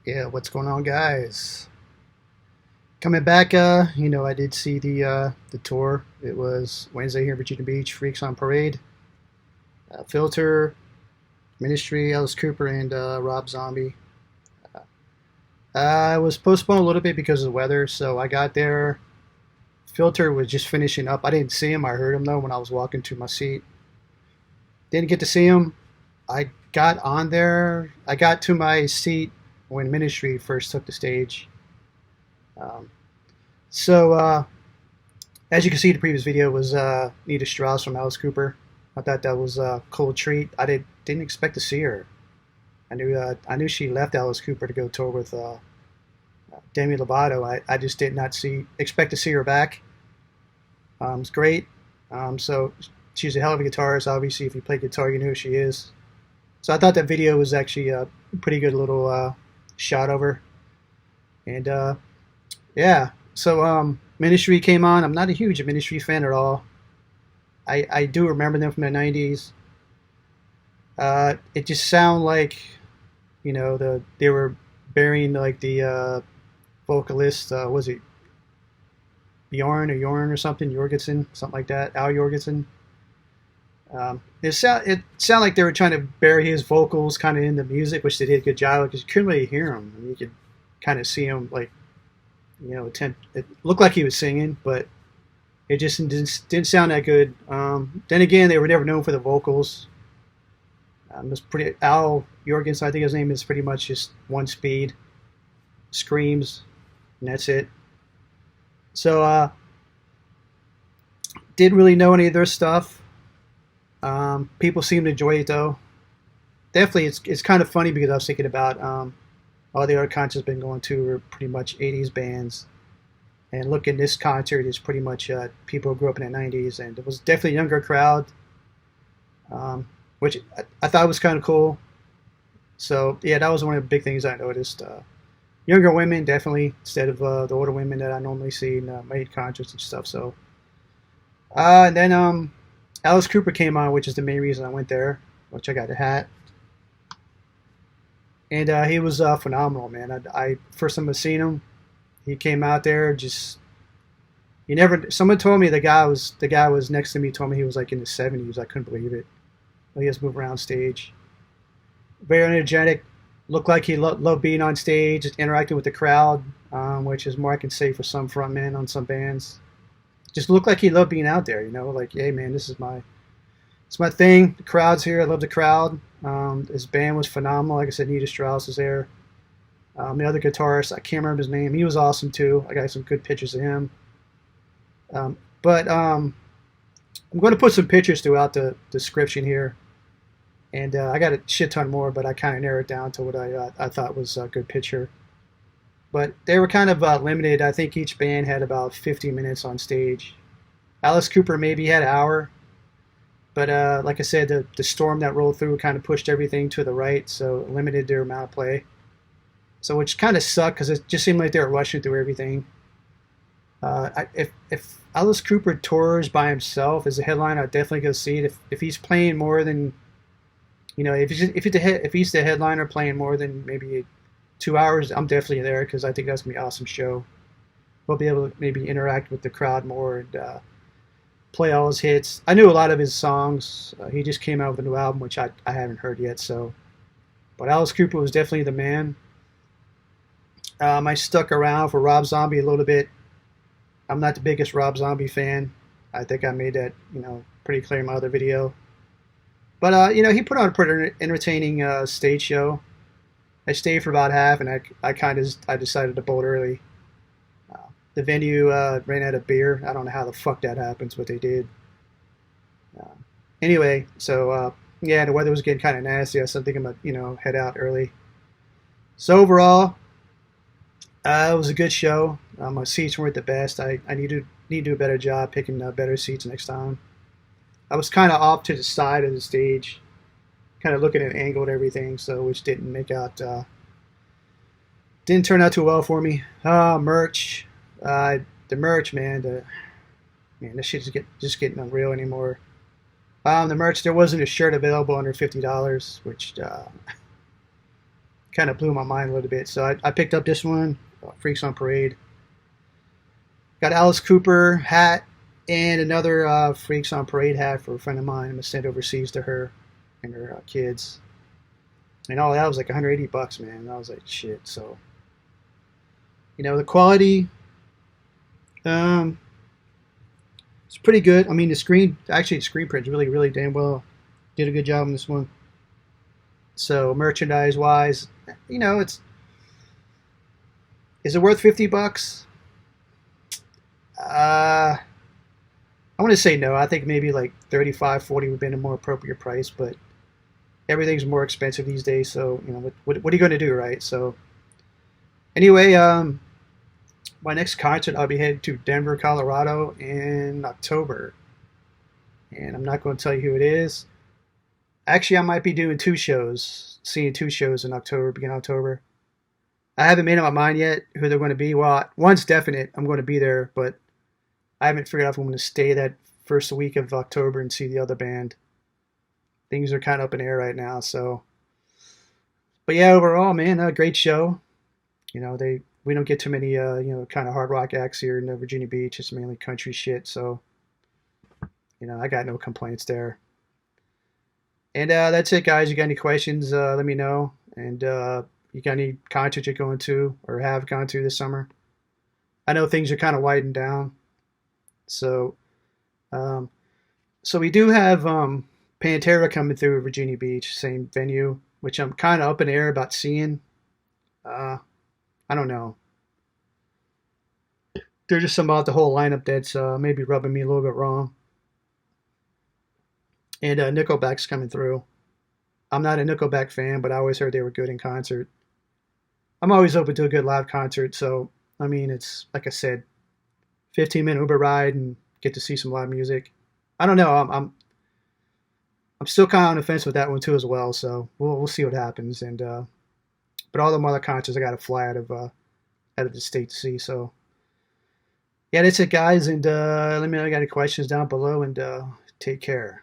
Yeah, what's going on, guys? Coming back, I did see the tour. It was Wednesday here in Virginia Beach, Freaks on Parade, Filter, Ministry, Alice Cooper, and Rob Zombie. I was postponed a little bit because of the weather, so I got there. Filter was just finishing up. I didn't see him. I heard him though when I was walking to my seat. Didn't get to see him. I got on there. I got to my seat when Ministry first took the stage. Um, so as you can see, the previous video was Nita Strauss from Alice Cooper. I thought that was a cool treat. I didn't expect to see her. I knew she left Alice Cooper to go tour with Demi Lovato. I just did not expect to see her back. It's great. So she's a hell of a guitarist. Obviously, if you play guitar, you know who she is. So I thought that video was actually a pretty good little shot of her. And yeah, so Ministry came on. I'm not a huge Ministry fan at all. I do remember them from the 90s. It just sounded like, they were burying like the vocalist, was it Bjorn or something, Jorgensen, something like that, Al Jorgensen. It sounded like they were trying to bury his vocals kind of in the music, which they did a good job because you couldn't really hear him. I mean, you could kind of see him like, it looked like he was singing, but it just didn't sound that good. Then again, they were never known for the vocals. It was pretty Al Jorgensen, I think his name is, pretty much just one speed, screams, and that's it. So didn't really know any of their stuff. People seem to enjoy it though. Definitely, it's kind of funny because I was thinking about all the other concerts I've been going to are pretty much 80s bands. And look, in this concert is pretty much people who grew up in the 90s. And it was definitely a younger crowd, which I thought was kind of cool. So, yeah, that was one of the big things I noticed. Younger women, definitely, instead of the older women that I normally see in my concerts and stuff. So, and then Alice Cooper came on, which is the main reason I went there, which I got a hat. And he was phenomenal, man. I first time I seen him, he came out there just. Someone told me the guy was next to me told me he was like in the 70s. I couldn't believe it. He just moved around stage, very energetic. Looked like he loved being on stage, interacting with the crowd, which is more I can say for some frontmen on some bands. Just looked like he loved being out there. Like, hey man, it's my thing. The crowd's here. I love the crowd. His band was phenomenal. Like I said, Nita Strauss was there. The other guitarist, I can't remember his name. He was awesome too. I got some good pictures of him. But I'm going to put some pictures throughout the description here. And I got a shit ton more, but I kind of narrowed it down to what I thought was a good picture. But they were kind of limited. I think each band had about 50 minutes on stage. Alice Cooper maybe had an hour. But like I said, the storm that rolled through kind of pushed everything to the right, so it limited their amount of play. So which kind of sucked because it just seemed like they were rushing through everything. If Alice Cooper tours by himself as a headliner, I'd definitely go see it. If he's playing more than, if he's the headliner playing more than maybe 2 hours, I'm definitely there because I think that's gonna be an awesome show. We'll be able to maybe interact with the crowd more and play all his hits. I knew a lot of his songs. He just came out with a new album, which I haven't heard yet. But Alice Cooper was definitely the man. I stuck around for Rob Zombie a little bit. I'm not the biggest Rob Zombie fan. I think I made that pretty clear in my other video. But he put on a pretty entertaining stage show. I stayed for about half, and I decided to bolt early. The venue ran out of beer. I don't know how the fuck that happens, but they did. Anyway, so yeah, the weather was getting kind of nasty. I was thinking about head out early. So overall, it was a good show. My seats weren't the best. I need to do a better job picking better seats next time. I was kind of off to the side of the stage, kind of looking at an angle and everything, so which didn't turn out too well for me. Merch. The merch, man, this shit is just getting unreal anymore. The merch, there wasn't a shirt available under $50, which kind of blew my mind a little bit. So I picked up this one, Freaks on Parade. Got Alice Cooper hat and another Freaks on Parade hat for a friend of mine. I'm gonna send overseas to her and her kids. And all that was like 180 bucks, man. And I was like, shit. So, the quality, um, it's pretty good. I mean, the screen print's really, really damn well. Did a good job on this one. So merchandise wise, is it worth 50 bucks? I want to say no. I think maybe like 35, 40 would have been a more appropriate price, but everything's more expensive these days. So, what are you going to do, right? So, anyway, my next concert, I'll be headed to Denver, Colorado in October. And I'm not going to tell you who it is. Actually, I might be doing seeing two shows in October, beginning of October. I haven't made up my mind yet who they're going to be. Well, one's definite. I'm going to be there, but I haven't figured out if I'm going to stay that first week of October and see the other band. Things are kind of up in the air right now. So, but yeah, overall, man, a great show. We don't get too many, kind of hard rock acts here in Virginia Beach. It's mainly country shit. So, I got no complaints there. And that's it, guys. You got any questions, let me know. And you got any concerts you're going to or have gone to this summer? I know things are kind of winding down. So we do have Pantera coming through Virginia Beach, same venue, which I'm kind of up in the air about seeing. I don't know. There's just something about the whole lineup that's maybe rubbing me a little bit wrong. And Nickelback's coming through. I'm not a Nickelback fan, but I always heard they were good in concert. I'm always open to a good live concert, so I mean, it's like I said, 15-minute Uber ride and get to see some live music. I don't know. I'm still kind of on the fence with that one too as well. So we'll see what happens. And but all the other concerts I got to fly out of the state to see. So yeah, that's it, guys. And let me know if you got any questions down below. And take care.